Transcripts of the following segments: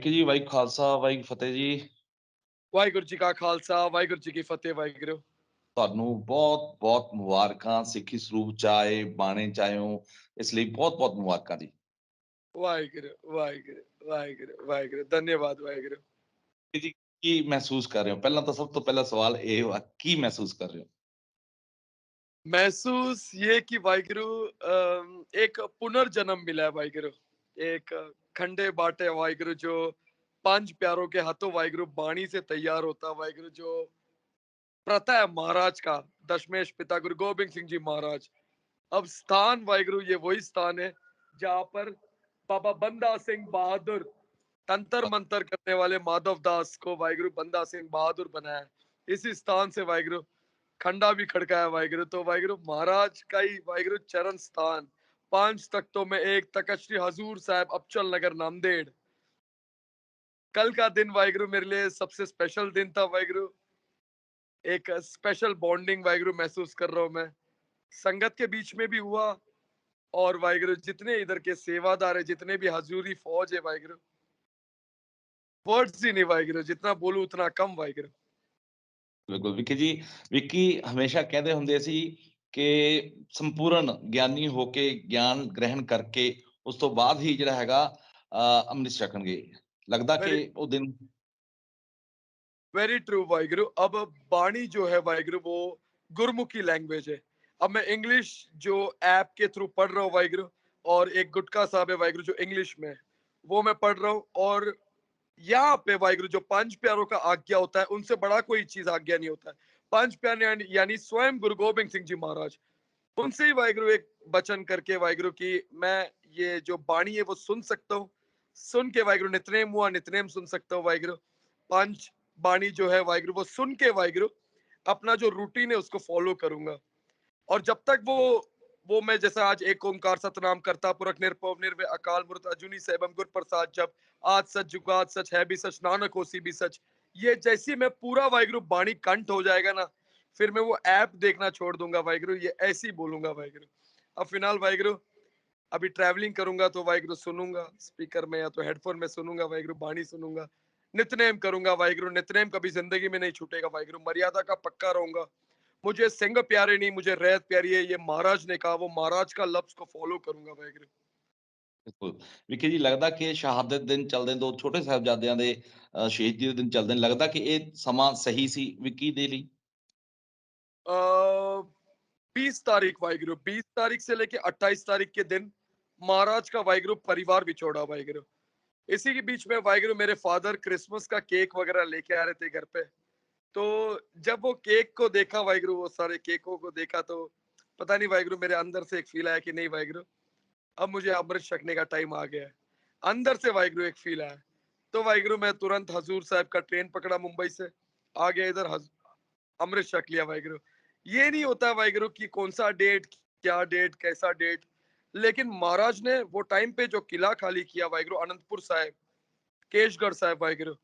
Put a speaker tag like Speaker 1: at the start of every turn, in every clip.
Speaker 1: विकी जी वाहिगुरू खालसा वाहिगुरू फतेह जी।
Speaker 2: ਵਾਹਿਗੁਰੂ ਜੀ ਕਾ ਖਾਲਸਾ ਵਾਹਿਗੁਰੂ ਜੀ ਕੀ ਫਤਿਹ ਵਾਹਿਗੁਰੂ।
Speaker 1: ਤੁਹਾਨੂੰ ਬਹੁਤ-ਬਹੁਤ ਮੁਬਾਰਕਾਂ ਸਿੱਖੀ ਸਰੂਪ ਚ ਆਏ, ਬਾਣੇ ਚ ਆਏ ਹੋ, ਇਸ ਲਈ ਬਹੁਤ-ਬਹੁਤ ਮੁਬਾਰਕਾਂ ਜੀ।
Speaker 2: ਵਾਹਿਗੁਰੂ ਵਾਹਿਗੁਰੂ ਵਾਹਿਗੁਰੂ ਵਾਹਿਗੁਰੂ ਧੰਨਵਾਦ ਵਾਹਿਗੁਰੂ।
Speaker 1: ਵਿਕੀ ਜੀ ਕੀ ਮਹਿਸੂਸ ਕਰ ਰਹੇ ਹੋ? ਪਹਿਲਾਂ ਤਾਂ ਸਭ ਤੋਂ ਪਹਿਲਾ ਸਵਾਲ ਇਹ ਵਾ, ਕੀ ਮਹਿਸੂਸ ਕਰ ਰਹੇ ਹੋ?
Speaker 2: महसूस ये कि वाहिगुरु एक पुनर्जन्म मिला है वाहिगुरु। एक खंडे बाटे वाहिगुरु जो पांच प्यारों के हाथों वाहिगुरु बाणी से तैयार होता वाहिगुरु जो प्रथा है महाराज का दशमेश पिता गुरु गोबिंद सिंह जी महाराज। अब स्थान वाहिगुरु ये वही स्थान है जहाँ पर बाबा बंदा सिंह बहादुर तंत्र मंत्र करने वाले माधव दास को वाहिगुरु बंदा सिंह बहादुर बनाया है। इसी स्थान से वाहिगुरु खंडा भी खड़का है वाहिगुरु। तो वाहिगुरु महाराज का ही वाहिगुरु चरण स्थान पांच तख्तों में एक तख्त श्री हजूर साहब अबचल नगर नांदेड़। कल का दिन वाहिगुरु मेरे लिए सबसे स्पेशल दिन था वाहिगुरु। एक स्पेशल बॉन्डिंग वाहिगुरु महसूस कर रहा हूँ मैं। संगत के बीच में भी हुआ और वाहिगुरु जितने इधर के सेवादार है जितने भी हजूरी फौज है वाहिगुरु वर्ड्स ही नहीं वाहिगुरु जितना बोलूं उतना कम वाहिगुरु।
Speaker 1: ਬਿਲਕੁਲ ਵਿਕੀ ਜੀ, ਵਿਕੀ ਹਮੇਸ਼ਾ ਕਹਿੰਦੇ ਹੁੰਦੇ ਸੀ ਕਿ ਸੰਪੂਰਨ ਗਿਆਨੀ ਹੋ ਕੇ ਗਿਆਨ ਗ੍ਰਹਿਣ ਕਰਕੇ ਉਸ ਤੋਂ ਬਾਅਦ ਹੀ ਜਿਹੜਾ ਹੈਗਾ ਅੰਮ੍ਰਿਤ ਛਕਣਗੇ। ਲੱਗਦਾ ਕਿ
Speaker 2: वेरी
Speaker 1: ਉਹ ਦਿਨ
Speaker 2: वेरी ट्रू वाहिगुरु। अब बाणी जो है वाहिगुरु वो गुरमुखी लैंग्वेज है। अब मैं इंग्लिश जो ऐप के थ्रू पढ़ रहा हूँ वाहिगुरु और एक गुटका साहब है वाहिगुरु जो इंग्लिश में है, वो मैं पढ़ रहा हूँ। और यहाँ पे वाहिगुरु जो पंच प्यारों का आज्ञा होता है उनसे बड़ा कोई चीज आज्ञा नहीं होता है। पंच प्यारे यानी स्वयं गुरु गोबिंद सिंह जी महाराज उनसे ही वाहिगुरु एक वचन करके वाहिगुरु की मैं ये जो बाणी है वो सुन सकता हूँ। सुन के वाहिगुरु नितनेम हुआ नितनेम सुन सकता हूँ वाहिगुरु। पंच बाणी जो है वाहिगुरु वो सुन के वाहिगुरु अपना जो रूटीन है उसको फॉलो करूंगा। और जब तक वो मैं जैसा आज एक ओंकार सतनाम करता पुरख निरपव निर्भय अकाल मूर्त अजूनी सैभम गुर प्रसाद जब आज सच जुगाद सच है भी सच नानक होसी भी सच, ये जैसी मैं पूरा वाहिगुरु बाणी कंठ हो जाएगा ना फिर मैं वो ऐप देखना छोड़ दूंगा वाहिगुरु। ये ऐसे ही बोलूंगा वाहिगुरु। अब फिलहाल वाहिगुरु अभी ट्रैवलिंग करूंगा तो वाहिगुरु सुनूंगा स्पीकर में या तो हेडफोन में सुनूंगा वाहिगुरु बाणी सुनूंगा। नितनेम करूंगा वाहिगुरु। नितनेम कभी जिंदगी में नहीं छूटेगा वाहिगुरु। मर्यादा का पक्का रहूंगा। मुझे सिंह प्यारे नहीं मुझे रैत प्यारी है ये महाराज ने कहा वो महाराज का लफ्ज को फॉलो करूंगा वाहिगुरु।
Speaker 1: ਬਿਲਕੁਲ ਵਿਕੀ ਜੀ, ਲੱਗਦਾ ਕਿ ਸ਼ਹਾਦਤ ਦਿਨ ਚੱਲਦੇ ਨੇ, ਦੋ ਛੋਟੇ ਸਾਹਿਬਜ਼ਾਦਿਆਂ ਦੇ ਸ਼ਹੀਦੀ ਦੇ ਦਿਨ ਚੱਲਦੇ ਨੇ, ਲੱਗਦਾ ਕਿ ਇਹ ਸਮਾਂ ਸਹੀ ਸੀ ਵਿਕੀ ਦੇ ਲਈ?
Speaker 2: 20 तारीख वाहिगुरु 20 तारीख से लेके 28 तारीख के दिन महाराज का वाहिगुरु परिवार बिछोड़ा वाहिगुरु। इसी के बीच में वाहिगुरु मेरे फादर क्रिसमस का केक वगैरह लेके आ रहे थे घर पे। तो जब वो केक को देखा वाहिगुरु वो सारे केकों को देखा तो पता नहीं वाहिगुरु मेरे अंदर से एक फील आया कि नहीं वाहिगुरु अब मुझे अमृत छकने का टाइम आ गया है। अंदर से वाहिगुरु एक फील आया। तो वाहिगुरु मैं तुरंत हजूर साहब का ट्रेन पकड़ा मुंबई से आ गया इधर अमृत छक लिया वाहिगुरु। ये नहीं होता वाहिगुरु कि कौन सा डेट क्या डेट कैसा डेट, लेकिन महाराज ने वो टाइम पे जो किला खाली किया वाहिगुरु अनंतपुर साहिब केशगढ़ साहिब वाहिगुरु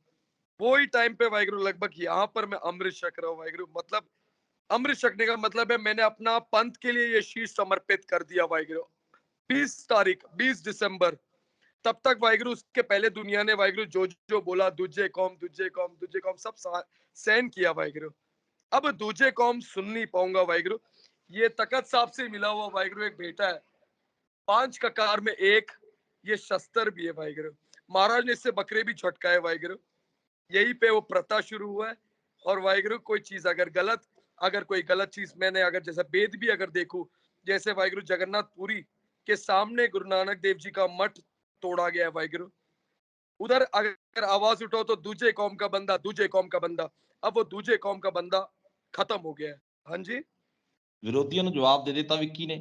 Speaker 2: वो ही टाइम पे वाहिगुरु लगभग यहाँ पर मैं अमृत छक रहा हूँ वाहिगुरु। मतलब अमृत छकने का मतलब है मैंने अपना पंथ के लिए ये शीश समर्पित कर दिया वाहिगुरु। 20 तारीख 20 दिसंबर तब तक वाहिगुरु उसके पहले दुनिया ने वाहिगुरु जो जो बोला दूजे कौम सब सहन किया वाहिगुरु। अब दूजे कौम सुन नहीं पाऊंगा वाहिगुरु। ये तखत साहब से मिला हुआ वाहिगुरु एक बेटा है पांच ककार में एक ये शस्त्र भी है वाहिगुरु। महाराज ने इससे बकरे भी छटकाए वाहिगुरु। यही पे वो प्रथा शुरू हुआ है। और वाहिगुरु कोई चीज अगर गलत अगर कोई गलत चीज मैंने अगर जैसा वेद भी अगर देखूं जैसे वाहिगुरु जगन्नाथपुरी के सामने गुरु नानक देव जी का मठ तोड़ा गया है वाहिगुरु। उधर अगर आवाज उठाओ तो दूजे कौम का बंदा अब वो दूजे कौम का बंदा खत्म हो गया है। हाँ जी।
Speaker 1: ਵਿਰੋਧੀਆਂ ਨੂੰ ਜਵਾਬ ਦੇ ਦਿੱਤਾ ਵਿੱਕੀ ਨੇ।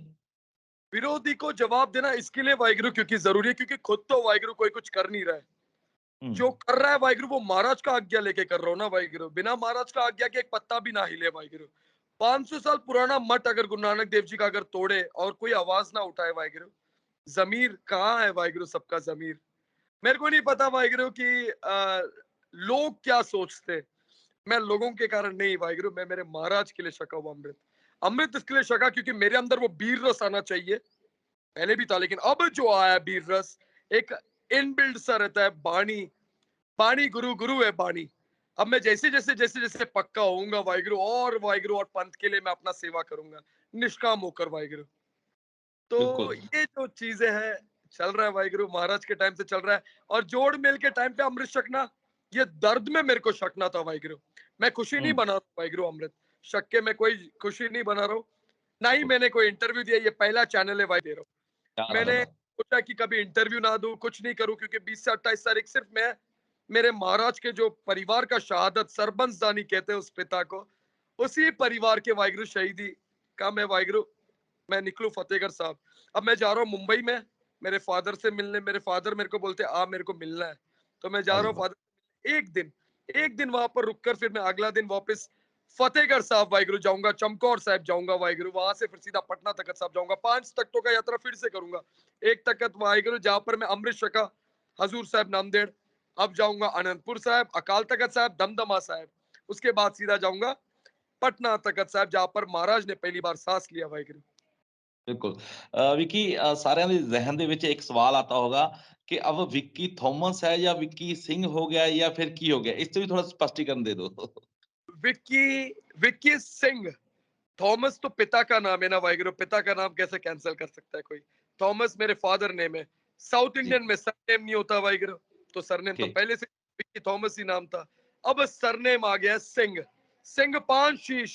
Speaker 2: विरोधी को जवाब देना इसके लिए वाहिगुरु क्योंकि जरूरी है क्योंकि खुद तो वाहिगुरु कोई कुछ कर नहीं रहा है।
Speaker 1: हम्म।
Speaker 2: जो कर रहा है वाहिगुरु वो महाराज का आज्ञा लेके कर रहा हूं ना वाहिगुरु। बिना महाराज का आज्ञा के एक पत्ता भी ना हिले वाहिगुरु। 500 साल पुराना मठ अगर गुरु नानक देव जी का अगर तोड़े और कोई आवाज ना उठाए वाहिगुरु जमीर कहाँ है वाहिगुरु सबका जमीर। मेरे को नहीं पता वाहिगुरु कि लोग क्या सोचते। मैं लोगों के कारण नहीं वाहिगुरु मैं मेरे महाराज के लिए छका हुआ अमृत। अमृत इसके लिए छका क्योंकि मेरे अंदर वो वीर रस आना चाहिए। पहले भी था लेकिन अब जो आया वीर रस एक इनबिल्ड सा रहता है बाणी बाणी गुरु, गुरु है बाणी। अब मैं जैसे पक्का होऊंगा वाहिगुरु और पंथ के लिए मैं अपना सेवा करूंगा निष्काम होकर वाहिगुरु। तो
Speaker 1: बिल्कुल,
Speaker 2: ये जो चीजें हैं चल रहा है वाहिगुरु महाराज के टाइम से चल रहा है। और जोड़ मेल के टाइम पे अमृत छकना, ये दर्द में मेरे को छकना था वाहिगुरु। मैं खुशी नहीं
Speaker 1: हुँ,
Speaker 2: बना रहा हूं वाहिगुरु अमृत छक के, मैं कोई खुशी नहीं बना रहा हूँ। ना ही
Speaker 1: बिल्कुल,
Speaker 2: मैंने कोई इंटरव्यू दिया, ये पहला चैनल है वाहिगुरु दे रहा हूँ।
Speaker 1: क्या बात
Speaker 2: मैंने
Speaker 1: है!
Speaker 2: सोचा कि कभी इंटरव्यू ना दूं, कुछ नहीं करूं, क्योंकि 20 से 28 तारीख सिर्फ मैं मेरे महाराज के जो परिवार का शहादत सरबंस दानी कहते हैं उस पिता को, उसी परिवार के वाहिगुरु शहीदी का मैं निकलूं फतेहगढ़ साहब। अब मैं जा रहा हूँ मुंबई में मेरे फादर से मिलने। मेरे फादर मेरे को बोलते आ मेरे को मिलना है, तो मैं जा
Speaker 1: अरे
Speaker 2: रहा हूँ
Speaker 1: वाह!
Speaker 2: फादर। एक दिन वहां पर रुककर फिर मैं अगला दिन वापस फतेहगढ़ साहब वाहिगुरु जाऊंगा, चमकौर साहब जाऊंगा वाहिगुरु, वहां से फिर सीधा पटना तखत साहब जाऊंगा। 5 तख्तों का यात्रा फिर से करूंगा। एक तख्त वाहिगुरु जहां पर मैं अमृत छका, हजूर साहब नामदेड़। अब जाऊंगा अनंतपुर साहब, अकाल तख्त साहब, दमदमा साहब। उसके बाद सीधा जाऊंगा पटना तखत साहब, जहां पर महाराज ने पहली बार सांस लिया वाहिगुरु।
Speaker 1: बिल्कुल। विकी साਰਿਆਂ ਦੇ ज़हन ਦੇ ਵਿੱਚ ਇੱਕ ਸਵਾਲ आता होगा कि अब विक्की थॉमस है या विक्की सिंह हो गया या फिर की हो गया? इस पे भी थोड़ा स्पष्टीकरण दे दो।
Speaker 2: विक्की विक्की सिंह। थॉमस तो पिता का नाम है ना वाहिगुरु, पिता का नाम कैसे कैंसिल कर सकता है कोई। थॉमस मेरे फादर नेम है। साउथ
Speaker 1: जी,
Speaker 2: इंडियन में सरनेम नहीं होता वाहिगुरु, तो सरनेम तो
Speaker 1: ओके,
Speaker 2: पहले से विक्की थॉमस ही नाम था। अब सरनेम आ गया सिंह। सिंह 5 शीश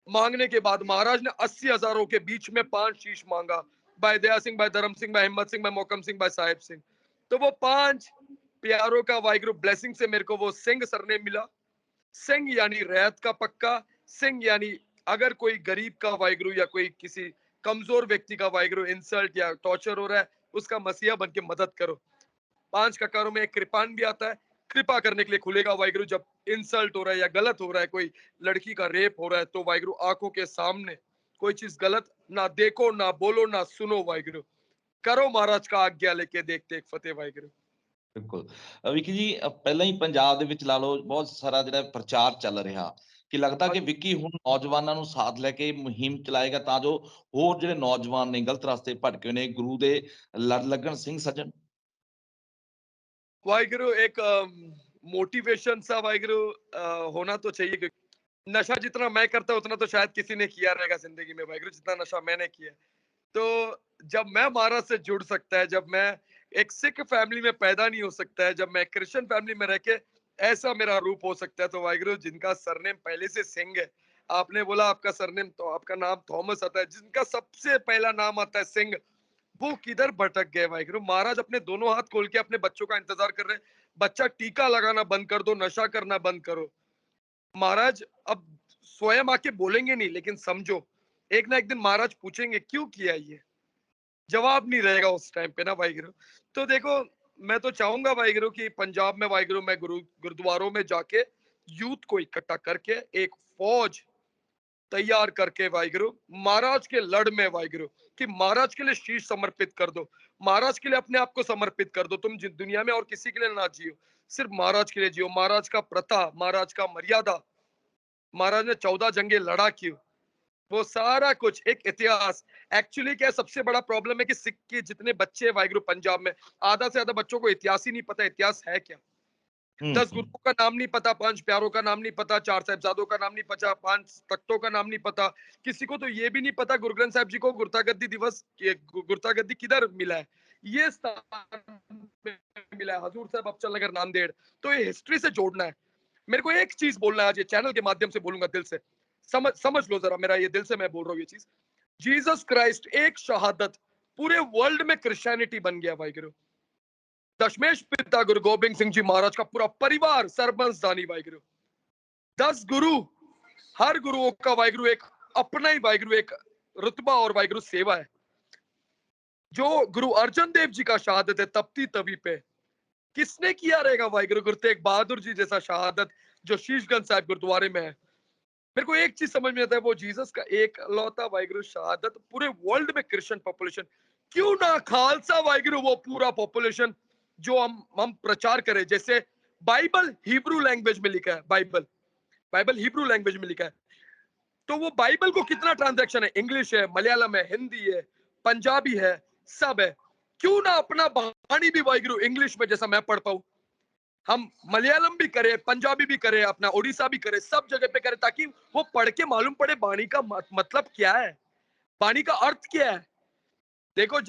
Speaker 2: मांगने के बाद महाराज ने 80,000 के बीच में 5 शीश मांगा। भाई दया सिंह, भाई धर्म सिंह, भाई हिम्मत सिंह, भाई मोहकम सिंह, भाई साहिब सिंह। तो वो 5 प्यारों का वाहिगुरु ब्लेसिंग से मेरे को वो सिंह सरनेम मिला। सिंह यानी रैयत का पक्का। सिंह यानी अगर कोई गरीब का वाहिगुरु या कोई किसी कमजोर व्यक्ति का वाहिगुरु इंसल्ट या टॉर्चर हो रहा है, उसका मसीहा बन के मदद करो। 5 ककारों में एक कृपान भी आता है, कृपा करने के लिए खुलेगा वाहिगुरु। जब इंसल्ट हो रहा है या गलत हो रहा है, कोई लड़की का रेप हो रहा है, तो वाहिगुरु आंखों के सामने कोई चीज गलत ना देखो, ना बोलो, ना सुनो वाहिगुरु। करो महाराज का आज्ञा लेके देखते एक फतेह वाहिगुरु।
Speaker 1: ਬਿਲਕੁਲ। ਵਿਕੀ ਜੀ ਪਹਿਲਾਂ ਹੀ ਪੰਜਾਬ ਦੇ ਵਿੱਚ ਲਾ ਲਓ ਬਹੁਤ ਸਾਰਾ ਜਿਹੜਾ ਪ੍ਰਚਾਰ ਚੱਲ ਰਿਹਾ ਕਿ ਲੱਗਦਾ
Speaker 2: हाँ
Speaker 1: ਕਿ
Speaker 2: जी।
Speaker 1: ਵਿੱਕੀ ਹੁਣ ਨੌਜਵਾਨਾਂ ਨੂੰ ਸਾਥ ਲੈ ਕੇ ਮੁਹਿੰਮ ਚਲਾਏਗਾ ਤਾਂ ਜੋ ਹੋਰ ਜਿਹੜੇ ਨੌਜਵਾਨ ਨੇ ਗਲਤ ਰਸਤੇ ਭਟਕੇ ਨੇ ਗੁਰੂ ਦੇ ਲੜ ਲੱਗਣ ਸਿੰਘ ਸੱਜਣ।
Speaker 2: वाहिगुरु एक मोटिवेशन सा वाहिगुरु होना तो चाहिए, क्योंकि नशा जितना मैं करता उतना तो शायद किसी ने किया रहेगा जिंदगी में वाहिगुरु, जितना नशा मैंने किया है। तो जब मैं महाराज से जुड़ सकता है, जब मैं एक सिख फैमिली में पैदा नहीं हो सकता है, जब मैं क्रिश्चियन फैमिली में रह के ऐसा मेरा रूप हो सकता है, तो वाहिगुरु जिनका सरनेम पहले से सिंह है, आपने बोला आपका सरनेम तो आपका नाम थॉमस आता है, जिनका सबसे पहला नाम आता है सिंह, वो किधर भटक गए वाहिगुरु। महाराज अपने दोनों हाथ खोल के अपने बच्चों का इंतजार कर रहे हैं। बच्चा टीका लगाना बंद कर दो, नशा करना बंद करो। महाराज अब स्वयं आके बोलेंगे नहीं, लेकिन समझो एक ना एक दिन महाराज पूछेंगे क्यों किया ये। जवाब नहीं रहेगा उस टाइम पे ना वाहिगुरु। तो देखो, मैं तो चाहूंगा वाहिगुरु कि पंजाब में वाहिगुरु मैं गुरुद्वारों में जाके यूथ को इकट्ठा करके एक फौज तैयार करके वाहिगुरु महाराज के लड़ में वाहिगुरु, कि महाराज के लिए शीश समर्पित कर दो, महाराज के लिए अपने आप को समर्पित कर दो। तुम दुनिया में और किसी के लिए ना जियो, सिर्फ महाराज के लिए जियो। महाराज का प्रथा, महाराज का मर्यादा, महाराज ने 14 जंगे लड़ा क्यों, वो सारा कुछ एक इतिहास। एक्चुअली क्या है, सबसे बड़ा प्रॉब्लम है कि सिख के जितने बच्चे वाहिगुरु पंजाब में, आधा से ज्यादा बच्चों को इतिहास ही नहीं पता इतिहास है क्या।
Speaker 1: हम्म
Speaker 2: 10
Speaker 1: हम्म,
Speaker 2: गुरुओं का नाम नहीं पता, 5 प्यारों का नाम नहीं पता, 4 साहिबजादों का नाम नहीं पता, 5 तख्तों का नाम नहीं पता। किसी को तो ये भी नहीं पता गुरु ग्रंथ साहिब जी को गुरता गद्दी दिवस गुरता गद्दी किधर मिला है, ये स्थान में मिला है, हजूर साहब अबचल नगर नांदेड़। तो ये हिस्ट्री से जोड़ना है। मेरे को एक चीज बोलना है आज ये चैनल के माध्यम से बोलूंगा दिल से, समझ लो जरा मेरा, ये दिल से मैं बोल रहा हूँ ये चीज। जीसस क्राइस्ट एक शहादत, पूरे वर्ल्ड में क्रिश्चियनिटी बन गया वाहिगुरु। दशमेश पिता गुरु गोबिंद सिंह जी महाराज का पूरा परिवार सरबंस दानी वाहिगुरु। 10 गुरु, हर गुरुओं का वाहिगुरु एक अपना ही वाहिगुरु एक रुतबा और वाहिगुरु सेवा है। जो गुरु अर्जन देव जी का शहादत है तपती तवी पे, किसने किया रहेगा वाहिगुरु। गुरु तेग बहादुर जी जैसा शहादत जो शीशगंज साहिब गुरुद्वारे में है। मेरे को एक चीज समझ में आता है, वो जीसस का एक लौता वाहिगुरु शहादत पूरे वर्ल्ड में क्रिश्चियन पॉपुलेशन, क्यों ना खालसा वाहिगुरु वो पूरा पॉपुलेशन जो हम प्रचार करें। जैसे बाइबल हिब्रू लैंग्वेज में लिखा है, बाइबल बाइबल हिब्रू लैंग्वेज में लिखा है, तो वो बाइबल को कितना ट्रांजैक्शन है, इंग्लिश है, मलयालम है, हिंदी है, पंजाबी है, सब है। क्यों ना अपना बाणी भी वाहिगुरु इंग्लिश में जैसा मैं पढ़ पाऊं। हम मलयालम भी करें, पंजाबी भी करें, अपना ओडिशा भी करें, सब जगह पे करें, ताकि वो पढ़ के मालूम पड़े बाणी का मतलब क्या है, बाणी का अर्थ क्या है। देखो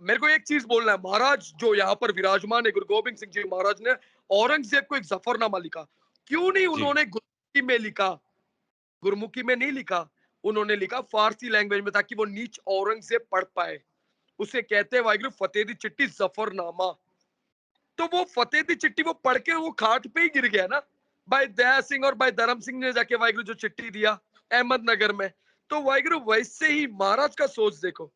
Speaker 2: मेरे को एक चीज बोलना है, महाराज जो यहाँ पर विराजमान है गुरु गोविंद सिंह जी महाराज ने औरंगजेब को एक जफरनामा लिखा। क्यों नहीं
Speaker 1: जी,
Speaker 2: उन्होंने गुरमुखी में लिखा? गुरमुखी में नहीं लिखा, उन्होंने लिखा फारसी लैंग्वेज में, ताकि वो नीच औरंगजेब पढ़ पाए। उसे कहते हैं वाहिगुरु फतेह दी चिट्ठी जफरनामा। तो वो फतेह दी चिट्ठी वो पढ़ के वो खाट पे ही गिर गया ना। भाई दया सिंह और भाई धर्म सिंह ने जाके वाहिगुरु जो चिट्ठी दिया अहमदनगर में। तो वाहिगुरु वैसे ही महाराज का सोच देखो,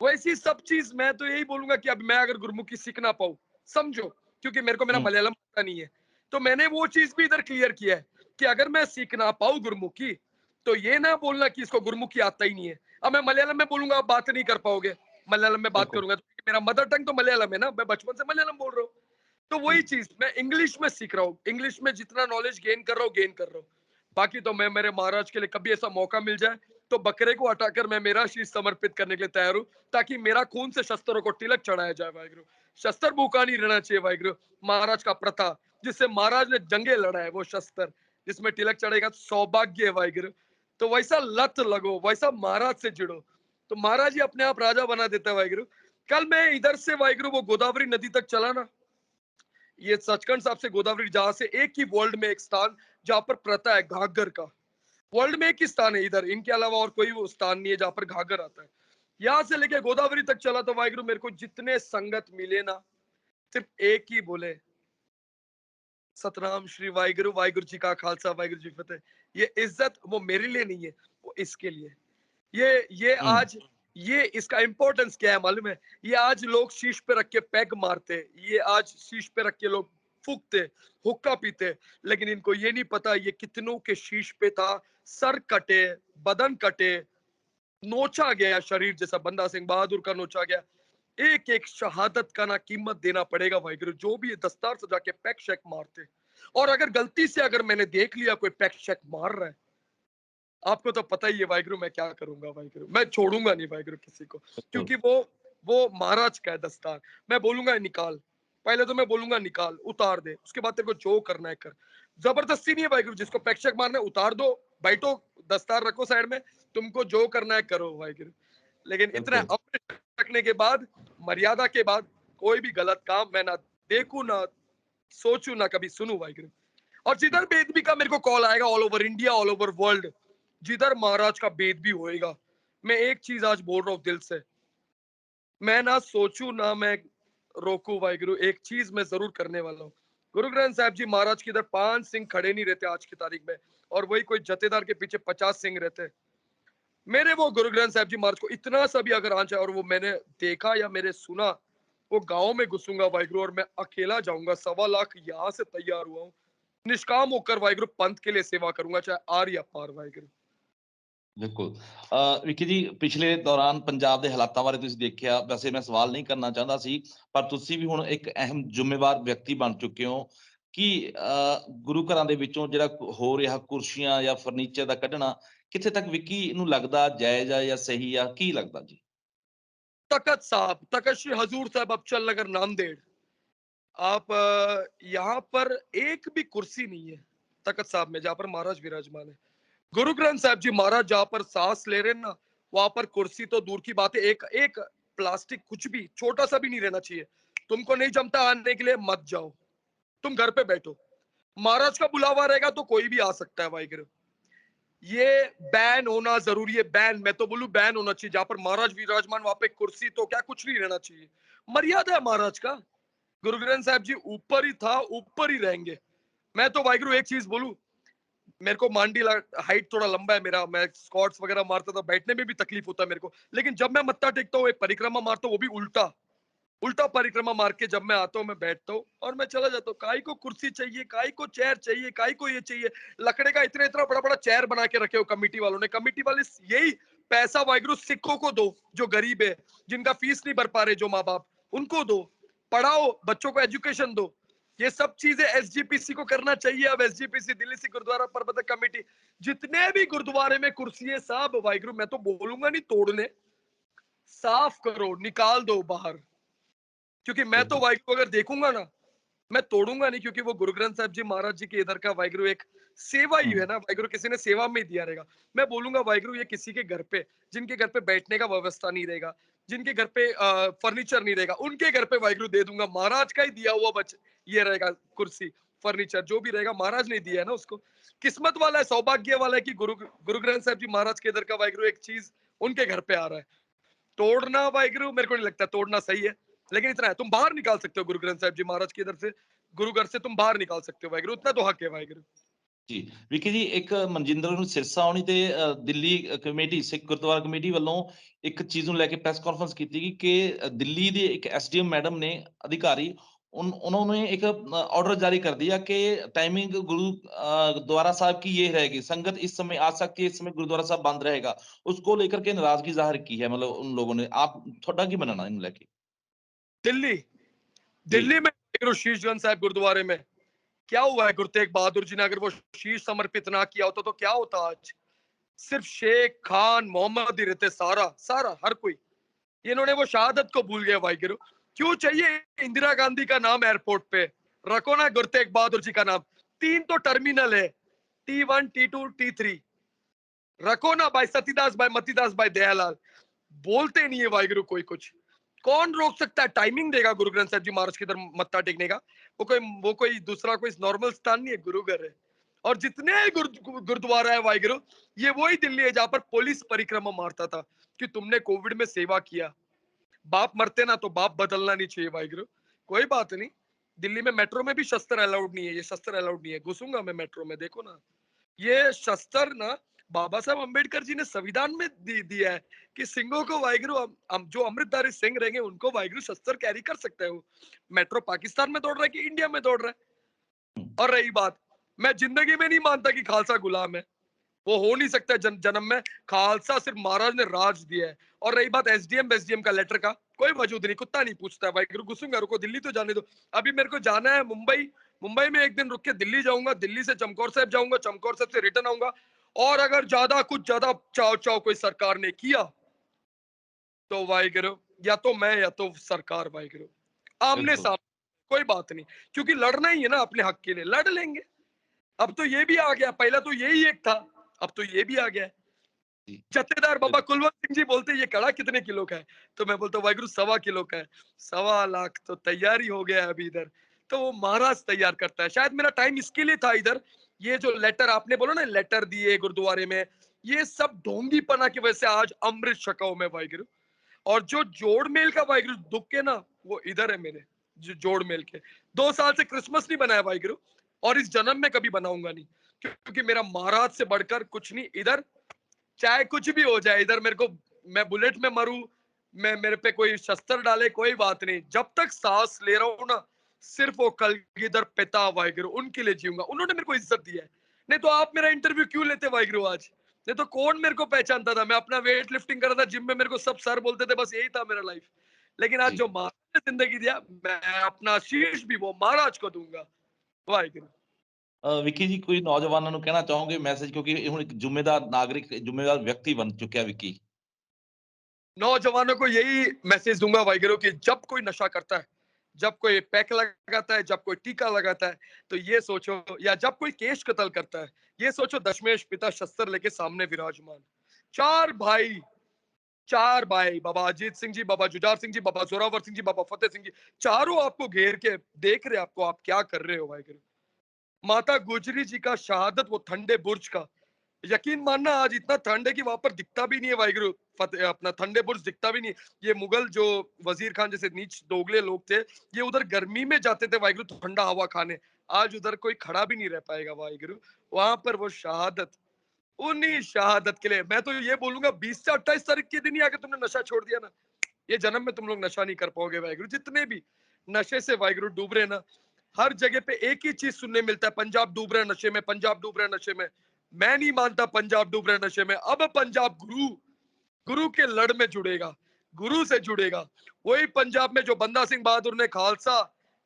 Speaker 2: वैसी सब चीज। मैं तो यही बोलूंगा कि अब मैं अगर गुरुमुखी सीख ना पाऊं, समझो, क्योंकि मेरे को मेरा
Speaker 1: हुँ,
Speaker 2: मलयालम पता नहीं है, तो मैंने वो चीज भी इधर क्लियर किया है कि अगर मैं सीख ना पाऊं गुरुमुखी, तो ये ना बोलना कि इसको गुरुमुखी आता ही नहीं है। अब मैं मलयालम में बोलूंगा, आप बात नहीं कर पाओगे। मलयालम में बात
Speaker 1: बिल्कुल।
Speaker 2: करूंगा तो मेरा मदर टंग तो मलयालम है ना, मैं बचपन से मलयालम बोल रहा हूँ। तो
Speaker 1: जी,
Speaker 2: वही चीज मैं इंग्लिश में सीख रहा हूँ, इंग्लिश में जितना नॉलेज गेन कर रहा हूँ गेन कर रहा हूँ। बाकी तो मैं मेरे महाराज के लिए कभी ऐसा मौका मिल जाए तो बकरे को हटाकर मैं मेरा शीश समर्पित करने के लिए तैयार हूँ, ताकि मेरा खून से शस्त्रों को तिलक चढ़ाया जाए वाहिगुरु। शस्त्र भूखा नहीं रहना चाहिए वाहिगुरु। महाराज का प्रथा जिससे महाराज ने जंगे लड़ा है, वो शस्त्र जिसमें तिलक चढ़ेगा तो सौभाग्य है वाहिगुरु। तो वैसा लत लगो, वैसा महाराज से जुड़ो, तो महाराज ही अपने आप राजा बना देता है वाहिगुरु। कल मैं इधर से वाहिगुरु वो गोदावरी नदी तक चला ना, ये सचखंड साहब से गोदावरी, जहां से एक ही वर्ल्ड में एक स्थान जहां पर प्रथा है घाघर का। वर्ल्ड में एक ही स्थान है इधर, इनके अलावा और कोई वो स्थान नहीं है जहां पर घाघर आता है। यहां से लेके गोदावरी तक चला तो वाहिगुरु मेरे को जितने संगत मिले ना, सिर्फ एक ही बोले, सतनाम श्री वाहिगुरु, वाहिगुरु जी का खालसा वाहिगुरु जी की फतेह। ये इज्जत वो मेरे लिए नहीं है, वो इसके लिए। ये
Speaker 1: हुँ,
Speaker 2: आज, ये इसका इंपॉर्टेंस क्या है मालूम है? ये आज लोग शीश पे रख के पैग मारते, ये आज शीश पे रख के लोग फूकते, हुक्का पीते, लेकिन इनको ये नहीं पता ये कितनों के शीश पे था, सर कटे, बदन कटे, नोचा गया शरीर, जैसा बंदा सिंह बहादुर का नोचा गया। एक एक शहादत का ना कीमत देना पड़ेगा वाहिगुरु। जो भी ये दस्तार सजा के पैक शैक मारते, और अगर गलती से अगर मैंने देख लिया कोई पैक शैक मार रहा है, आपको तो पता ही है वाहिगुरु मैं क्या करूंगा वाहिगुरु। मैं छोड़ूंगा नहीं वाहिगुरु किसी को,
Speaker 1: बिल्कुल।
Speaker 2: क्योंकि वो महाराज का है दस्तार। मैं बोलूंगा निकाल, पहले तो मैं बोलूंगा निकाल, उतार दे, उसके बाद तेरे को जो करना है कर। जबरदस्ती नहीं है वाहिगुरु, जिसको पैक मारना है उतार दो, बैठो, दस्तार रखो साइड में, तुमको जो करना है करो वाहिगुरु। लेकिन इतना
Speaker 1: बिल्कुल,
Speaker 2: अमृत रखने के बाद, मर्यादा के बाद, कोई भी गलत काम मैं ना देखूं, ना सोचूं, ना कभी सुनूं वाहिगुरु। और जिधर बेदबी का मेरे को कॉल आएगा, all over India, all over world, जिधर महाराज का बेद भी होएगा, मैं एक चीज आज बोल रहा हूँ दिल से, मैं ना सोचूं ना मैं रोकू वाहिगुरु, एक चीज मैं जरूर करने वाला हूँ। गुरु ग्रंथ साहब जी महाराज की इधर 5 सिंह खड़े नहीं रहते आज की तारीख में, और वही कोई जथेदार के पीछे 50 सिंह रहते। मेरे वो गुरु ग्रंथ साहब जी महाराज को इतना सा भी अगर आंच है और वो मैंने देखा या मेरे सुना, वो गांव में घुसूंगा वाहिगुरु, और मैं अकेला जाऊंगा, 1.25 लाख यहाँ से तैयार हुआ हूँ, निष्काम होकर वाहिगुरु पंथ के लिए सेवा करूंगा, चाहे आर या पार वाहिगुरु।
Speaker 1: ਬਿਲਕੁਲ। ਵਿੱਕੀ ਜੀ ਪਿਛਲੇ ਦੌਰਾਨ ਪੰਜਾਬ ਦੇ ਹਾਲਾਤਾਂ ਬਾਰੇ ਤੁਸੀਂ ਦੇਖਿਆ, ਵੈਸੇ ਮੈਂ ਸਵਾਲ ਨਹੀਂ ਕਰਨਾ ਚਾਹੁੰਦਾ ਸੀ, ਪਰ ਤੁਸੀਂ ਵੀ ਹੁਣ ਇੱਕ ਅਹਿਮ ਜ਼ਿੰਮੇਵਾਰ ਵਿਅਕਤੀ ਬਣ ਚੁੱਕੇ ਹੋ ਕਿ ਗੁਰੂ ਘਰਾਂ ਦੇ ਵਿੱਚੋਂ ਜਿਹੜਾ ਹੋ ਰਿਹਾ ਕੁਰਸੀਆਂ ਜਾਂ ਫਰਨੀਚਰ ਦਾ ਕੱਢਣਾ, ਕਿੱਥੇ ਤੱਕ ਵਿੱਕੀ ਨੂੰ ਲੱਗਦਾ ਜਾਇਜ਼ ਆ ਜਾਂ ਸਹੀ ਆ, ਕੀ ਲੱਗਦਾ ਜੀ?
Speaker 2: तखत साहब, तखत श्री हजूर साहब अबचल नगर नांदेड़, आप यहाँ पर एक भी कुर्सी नहीं है तखत साहब में, जहाँ पर महाराज विराजमान है। गुरु ग्रंथ साहब जी महाराज जहाँ पर सांस ले रहे हैं ना, वहां पर कुर्सी तो दूर की बात है, एक एक प्लास्टिक कुछ भी छोटा सा भी नहीं रहना चाहिए। तुमको नहीं जमता आने के लिए मत जाओ, तुम घर पे बैठो। महाराज का बुलावा रहेगा तो कोई भी आ सकता है वाहिगुरु। ये बैन होना जरूरी है, बैन, मैं तो बोलूं बैन होना चाहिए। जहां पर महाराज विराजमान वहां पे कुर्सी तो क्या कुछ नहीं रहना चाहिए। मर्यादा है महाराज का। गुरु ग्रंथ साहब जी ऊपर ही था, ऊपर ही रहेंगे। मैं तो वाहिगुरु एक चीज बोलूं, मेरे को मांडी हाइट थोड़ा लंबा है मेरा, मैं स्क्वाट्स वगैरह मारता था, बैठने में भी तकलीफ होता है मेरे को, लेकिन जब मैं मत्था टेकता हूँ, एक परिक्रमा मारता हूँ, वो भी उल्टा उल्टा परिक्रमा मार के जब मैं आता हूँ, मैं बैठता हूँ और मैं चला जाता हूँ। काय को कुर्सी चाहिए, काय को चेयर चाहिए, काय को ये चाहिए? लकड़े का इतना इतना बड़ा बड़ा चेयर बना के रखे हो कमेटी वालों ने। कमेटी वाले यही पैसा वाहिगुरु सिखों को दो, जो गरीब है, जिनका फीस नहीं भर पा रहे, जो माँ बाप, उनको दो, पढ़ाओ, बच्चों को एजुकेशन दो। ये सब चीजें एसजीपीसी को करना चाहिए। अब एसजीपीसी दिल्ली सिख गुरुद्वारा प्रबंधक कमेटी, जितने भी गुरुद्वारे में कुर्सी है सब वाहिगुरु, मैं तो बोलूंगा नहीं तोड़ने, साफ करो, निकाल दो बाहर। क्योंकि मैं तो
Speaker 1: बिल्कुल,
Speaker 2: वाहिगुरु अगर देखूंगा ना, मैं तोड़ूंगा नहीं, क्योंकि वो गुरु ग्रंथ साहिब जी महाराज जी के इधर का वाहिगुरु एक सेवा ही है ना, वाहिगुरु किसी ने सेवा में ही दिया रहेगा। मैं बोलूंगा वाहिगुरु ये किसी के घर पे, जिनके घर पे बैठने का व्यवस्था नहीं रहेगा, जिनके घर पे फर्नीचर नहीं रहेगा, उनके घर पे वाहिगुरु दे दूंगा। महाराज का ही दिया हुआ बच ये रहेगा, कुर्सी फर्नीचर जो भी रहेगा महाराज ने दिया है ना उसको। किस्मत वाला है, सौभाग्य वाला है कि गुरु गुरु ग्रंथ साहिब जी महाराज के इधर का वाहिगुरु एक चीज उनके घर पे आ रहा है। तोड़ना वाहिगुरु मेरे को नहीं लगता तोड़ना सही है, लेकिन इतना है तुम बाहर निकाल सकते हो गुरु ग्रंथ साहिब जी महाराज की इधर से, गुरु घर से तुम बाहर निकाल सकते हो वाहिगुरु, उतना तो हक है वाहिगुरु।
Speaker 1: ਜੀ ਵਿਕੀ ਜੀ, ਇੱਕ ਮਨਜਿੰਦਰ ਨੂੰ ਸਿਰਸਾ ਆਉਣੀ ਤੇ ਦਿੱਲੀ ਕਮੇਟੀ, ਸਿੱਖ ਗੁਰਦੁਆਰਾ ਕਮੇਟੀ ਵੱਲੋਂ ਇੱਕ ਚੀਜ਼ ਨੂੰ ਲੈ ਕੇ ਪ੍ਰੈਸ ਕਾਨਫਰੰਸ ਕੀਤੀ ਗਈ ਕਿ ਦਿੱਲੀ ਦੇ ਇੱਕ ਐਸਡੀਐਮ ਮੈਡਮ ਨੇ, ਅਧਿਕਾਰੀ, ਉਹਨਾਂ ਨੇ ਇੱਕ ऑर्डर जारी कर दिया कि टाइमिंग गुरुद्वारा साहब की ये रहेगी, संगत इस समय आ सकती है, इस समय गुरुद्वारा साहब बंद रहेगा। उसको लेकर के नाराजगी जाहिर की है, मतलब उन लोगों ने। आप थोड़ा की बनाना इन लेके?
Speaker 2: दिल्ली
Speaker 1: जी
Speaker 2: दिल्ली में वाहिगुरु शीश गंज साहिब गुरुद्वारे में क्या हुआ है? गुरु तेग बहादुर जी ने अगर वो शीश समर्पित ना किया होता तो क्या होता आज? सिर्फ शेख खान मोहम्मद ही रहते, सारा सारा हर कोई। इन्होंने वो शहादत को भूल गया वाहिगुरु। क्यों चाहिए इंदिरा गांधी का नाम एयरपोर्ट पे? रखो ना गुरु तेग बहादुर जी का नाम। 3 तो टर्मिनल है, T1 T2 T3, रखो ना भाई सतीदास भाई मतीदास भाई दयालाल। बोलते नहीं है वाहिगुरु कोई कुछ। कौन रोक सकता है? टाइमिंग देगा गुरु ग्रंथ साहिब जी महाराज की इधर मत्था टेकने का। वो कोई दूसरा कोई नॉर्मल स्थान नहीं है, गुरु घर है। और जितने गुरुद्वारा है वाहिगुरु, ये वही दिल्ली है जहां पर पुलिस परिक्रमा मारता था कि तुमने कोविड में सेवा किया। बाप मरते ना तो बाप बदलना नहीं चाहिए वाहिगुरु। कोई बात नहीं, दिल्ली में मेट्रो में भी शस्त्र अलाउड नहीं है, ये शस्त्र अलाउड नहीं है। घुसूंगा मैं मेट्रो में, देखो ना। ये शस्त्र ना बाबा साहब अंबेडकर जी ने संविधान में दिया है कि सिंहों को वाहिगुरु जो अमृतधारी सिंह रहेंगे उनको वाहिगुरु शस्त्र कैरी कर सकते हो। मेट्रो पाकिस्तान में दौड़ रहा है कि इंडिया में दौड़ रहा है? और रही बात, मैं जिंदगी में नहीं मानता कि खालसा गुलाम है। वो हो नहीं सकता जन्म में। खालसा सिर्फ महाराज ने राज दिया है। और रही बात एसडीएम का लेटर का, कोई वजूद नहीं, कुत्ता नहीं पूछता है भाई। घुसूंगा, रुको दिल्ली तो जाने दो। अभी मेरे को जाना है मुंबई, मुंबई में एक दिन रुक के दिल्ली जाऊंगा, दिल्ली से चमकौर साहब जाऊंगा, चमकौर साहब से रिटर्न आऊंगा। और अगर ज्यादा चाव चाव कोई सरकार ने किया तो वाहिगुरु, या तो मैं या तो सरकार वाहिगुरु, आमने
Speaker 1: बिल्कुल।
Speaker 2: सामने। कोई बात नहीं, क्योंकि लड़ना ही है ना अपने हक के लिए, लड़ लेंगे। अब तो ये भी आ गया, पहला तो यही एक था, अब तो ये भी आ गया है।
Speaker 1: जी
Speaker 2: जत्थेदार बाबा
Speaker 1: बिल्कुल।
Speaker 2: कुलवंत सिंह जी बोलते ये कड़ा कितने किलो का है? तो मैं बोलता हूँ वाहिगुरु 1.25 किलो का है। 1.25 लाख तो तैयारी हो गया है अभी इधर। तो वो महाराज तैयार करता है। शायद मेरा टाइम इसके लिए था इधर। ये जो लेटर आपने बोला ना, लेटर दिए गुरुद्वारे में, ये सब ढोंगी पना की वजह से आज अमृत छका हूं मैं वाहिगुरु। और जो जोड़ मेल का वाहिगुरु दुख के ना, वो इधर है मेरे। जो जोड़ मेल के 2 साल से क्रिसमस नहीं बनाया वाहिगुरु, और इस जन्म में कभी बनाऊंगा नहीं, क्योंकि मेरा महाराज से बढ़कर कुछ नहीं इधर। चाहे कुछ भी हो जाए इधर, मेरे को, मैं बुलेट में मरूं, मैं, मेरे पे कोई शस्त्र डाले, कोई बात नहीं। जब तक सांस ले रहा हूं ना, सिर्फ वो कलगीधर पिता वाहिगुरु उनके लिए जीऊंगा। उन्होंने मेरे को इज्जत दी है। नहीं तो आप मेरा इंटरव्यू क्यों लेते वाहिगुरु आज? नहीं तो कौन मेरे को पहचानता था? मैं अपना वेट लिफ्टिंग कर रहा था जिम में, मेरे को सब सर बोलते थे, बस यही था मेरा लाइफ। लेकिन आज
Speaker 1: जी
Speaker 2: जो महाराज ने जिंदगी दिया, मैं अपना शीश भी वो महाराज को दूंगा वाहिगुरु।
Speaker 1: ਵਿੱਕੀ ਜੀ, ਕੋਈ ਨੌਜਵਾਨਾਂ ਨੂੰ ਕਹਿਣਾ ਚਾਹੋਗੇ ਮੈਸੇਜ, ਕਿਉਂਕਿ ਇਹ ਹੁਣ ਇੱਕ ਜ਼ਿੰਮੇਦਾਰ ਨਾਗਰਿਕ, ਜ਼ਿੰਮੇਦਾਰ ਵਿਅਕਤੀ ਬਣ ਚੁੱਕਿਆ ਵਿੱਕੀ?
Speaker 2: नौजवानों को यही मैसेज दूंगा वाहिगुरु कि जब कोई नशा करता है, जब कोई पैक लगाता है, जब कोई टीका लगाता है, तो ये सोचो, या जब कोई केश कत्ल करता है, ये सोचो दशमेश पिता शस्त्र लेके सामने विराजमान। चार भाई, चार भाई, बाबा अजीत सिंह जी, बाबा जुझार सिंह जी, बाबा जोरावर सिंह जी, बाबा फतेह सिंह जी, चारों आपको घेर के देख रहे, आपको आप क्या कर रहे हो वाहिगुरु। माता गुजरी जी का शहादत वो ठंडे बुर्ज का, यकीन मानना आज इतना ठंड है कि वहां पर दिखता भी नहीं है वाहिगुरु। अपना ठंडे बुर्ज दिखता भी नहीं है। ये मुगल जो वजीर खान जैसे नीच दोगले लोग थे, ये उधर गर्मी में जाते थे वाहिगुरु ठंडा हवा खाने। आज उधर कोई खड़ा भी नहीं रह पाएगा वाहिगुरु। वहां पर वो शहादत, उन्हीं शहादत के लिए मैं तो ये बोलूंगा, 20 से 28 तारीख के दिन ही आके तुमने नशा छोड़ दिया ना, ये जन्म में तुम लोग नशा नहीं कर पाओगे वाहिगुरु। जितने भी नशे से वाहिगुरु डूब रहे ना, हर जगह पे एक ही चीज सुनने मिलता है, पंजाब डूब रहा है नशे में, पंजाब डूब रहा है नशे में। मैं नहीं मानता पंजाब डूब रहा है नशे में। अब पंजाब गुरु, गुरु के लड़ में जुड़ेगा, गुरु से जुड़ेगा। वही पंजाब में जो बंदा सिंह बहादुर ने खालसा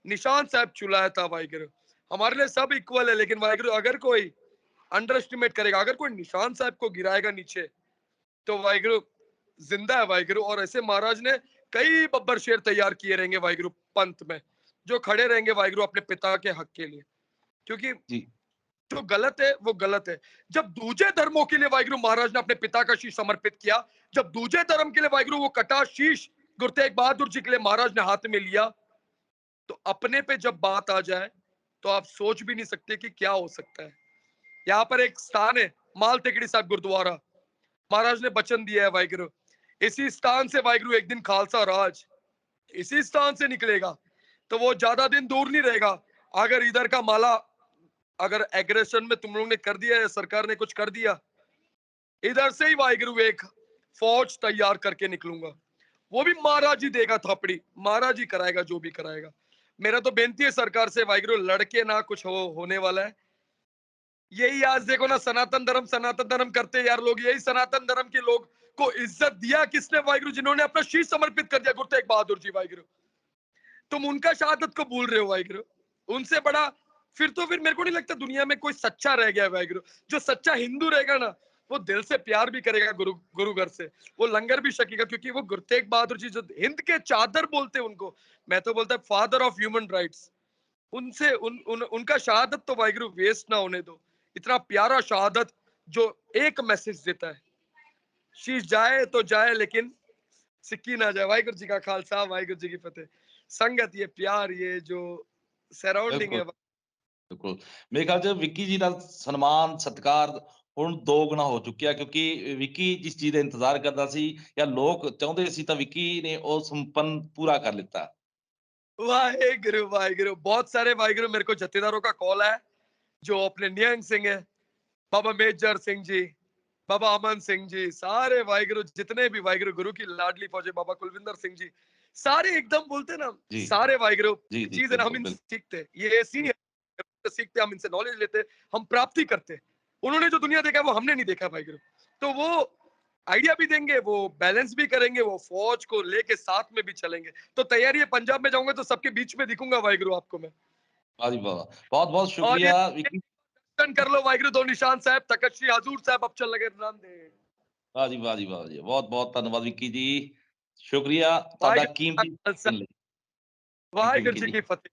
Speaker 2: निशान साहब चुलाया था वाहिगुरु। हमारे लिए सब इक्वल है, लेकिन वाहिगुरु अगर कोई अंडर एस्टिमेट करेगा, अगर कोई निशान साहब को गिराएगा नीचे, तो वाहिगुरु जिंदा है वाहिगुरु। और ऐसे महाराज ने कई बब्बर शेर तैयार किए रहेंगे वाहिगुरु पंथ में। जो खड़े रहेंगे वाहिगुरु अपने पिता के हक के लिए, क्योंकि
Speaker 1: जी
Speaker 2: जो गलत है वो गलत है। जब दूजे धर्मों के लिए वाहिगुरु महाराज ने अपने पिता का शीश समर्पित किया, जब दूजे धर्म के लिए वाहिगुरु वो कटा शीश गुरु तेग बहादुर जी के लिए महाराज ने हाथ में लिया, तो अपने पे जब बात आ जाए तो आप सोच भी नहीं सकते कि क्या हो सकता है। यहाँ पर एक स्थान है माल टेकड़ी साहब गुरुद्वारा, महाराज ने वचन दिया है वाहिगुरु, इसी स्थान से वाहिगुरु एक दिन खालसा राज इसी स्थान से निकलेगा, तो वो ज्यादा दिन दूर नहीं रहेगा। अगर इधर का माला अगर एग्रेशन में तुम लोग ने कर दिया या सरकार ने कुछ कर दिया, इधर से ही वाहिगुरु एक फौज तैयार करके निकलूंगा, वो भी महाराज ही देगा थापड़ी, महाराज ही कराएगा जो भी कराएगा। मेरा तो बेनती है सरकार से वाहिगुरु, लड़के ना कुछ होने वाला है। यही आज देखो ना, सनातन धर्म करते यार लोग, यही सनातन धर्म के लोग को इज्जत दिया किसने वाहिगुरु, जिन्होंने अपना शीश समर्पित कर दिया गुरु तेग बहादुर जी वाहिगुरु। तुम उनका शहादत को भूल रहे हो वाहिगुरु, उनसे बड़ा फिर मेरे को नहीं लगता दुनिया में कोई सच्चा रह गया है वाहिगुरु। जो सच्चा हिंदू रहेगा ना, वो दिल से प्यार भी करेगा गुरु घर से, वो लंगर भी छकेगा, क्योंकि वो गुरु तेग बहादुर जी जो हिंद के चादर बोलते हैं उनको, मैं तो बोलता है फादर ऑफ ह्यूमन राइट्स, उनसे उनका शहादत तो वाहिगुरु वेस्ट ना होने दो। इतना प्यारा शहादत जो एक मैसेज देता है, शीश जाए तो जाए लेकिन सिक्की ना जाए। वाहिगुरु जी का खालसा, वाहिगुरु जी की फतेह। संगत, ये प्यार, ये जो सराउंडिंग
Speaker 1: बिल्कुल
Speaker 2: है,
Speaker 1: ਬਿਲਕੁਲ ਮੇਰੇ ਖਿਆਲ ਚ ਵਿੱਕੀ ਜੀ ਦਾ ਸਨਮਾਨ ਸਤਿਕਾਰ ਹੁਣ ਦੋ ਗੁਣਾ ਹੋ ਚੁੱਕਿਆ, ਕਿਉਂਕਿ ਵਿੱਕੀ ਜਿਸ ਚੀਜ਼ ਦਾ ਇੰਤਜ਼ਾਰ ਕਰਦਾ ਸੀ ਜਾਂ ਲੋਕ ਚਾਹੁੰਦੇ ਸੀ ਤਾਂ ਵਿੱਕੀ ਨੇ ਉਹ ਸੰਪੰਨ ਪੂਰਾ ਕਰ ਲਿੱਤਾ।
Speaker 2: वाहिगुरु वाहिगुरु। बहुत सारे वाहिगुरु मेरे को जत्थेदारों का कॉल है, जो अपने नियंग सिंह है, बाबा मेजर सिंह जी, बाबा अमन सिंह जी, सारे वाहिगुरु जितने भी वाहिगुरु, गुरु की लाडली फौजी बाबा कुलविंदर सिंह जी, सारे एकदम बोलते ना,
Speaker 1: जी
Speaker 2: सारे वाहिगुरु
Speaker 1: जी जी
Speaker 2: चीज है ना, हम
Speaker 1: बिल्कुल
Speaker 2: इनसे
Speaker 1: बिल्कुल।
Speaker 2: सीखते हैं, ये ऐसी है, सीखते हम इनसे नॉलेज लेते, हम प्राप्ति करते। उन्होंने जो दुनिया देखा है वो हमने नहीं देखा वाहिगुरु, तो वो आइडिया भी देंगे, वो बैलेंस भी करेंगे, वो फौज को लेके साथ में भी चलेंगे। तो तैयारी है, पंजाब में जाऊंगा तो सबके बीच में दिखूंगा वाहिगुरु आपको मैं।
Speaker 1: वाह जी वाह, बहुत बहुत
Speaker 2: और ये
Speaker 1: शुक्रिया विक्की।
Speaker 2: दर्शन कर लो वाहिगुरु, दो निशान साहब, तखत श्री हजूर साहब अब चल लगे नाम दे।
Speaker 1: वाह जी वाह जी वाह जी, बहुत बहुत धन्यवाद विक्की जी, ਸ਼ੁਕਰੀਆ ਤੁਹਾਡਾ
Speaker 2: वाहिगुरु जी का
Speaker 1: ਕੀਮਤੀ
Speaker 2: खालसा,
Speaker 1: ਲਈ। ਥੈਂਕ ਯੂ
Speaker 2: वाहिगुरु
Speaker 1: ਵਿक्की
Speaker 2: जी
Speaker 1: जी।
Speaker 2: की फतेह।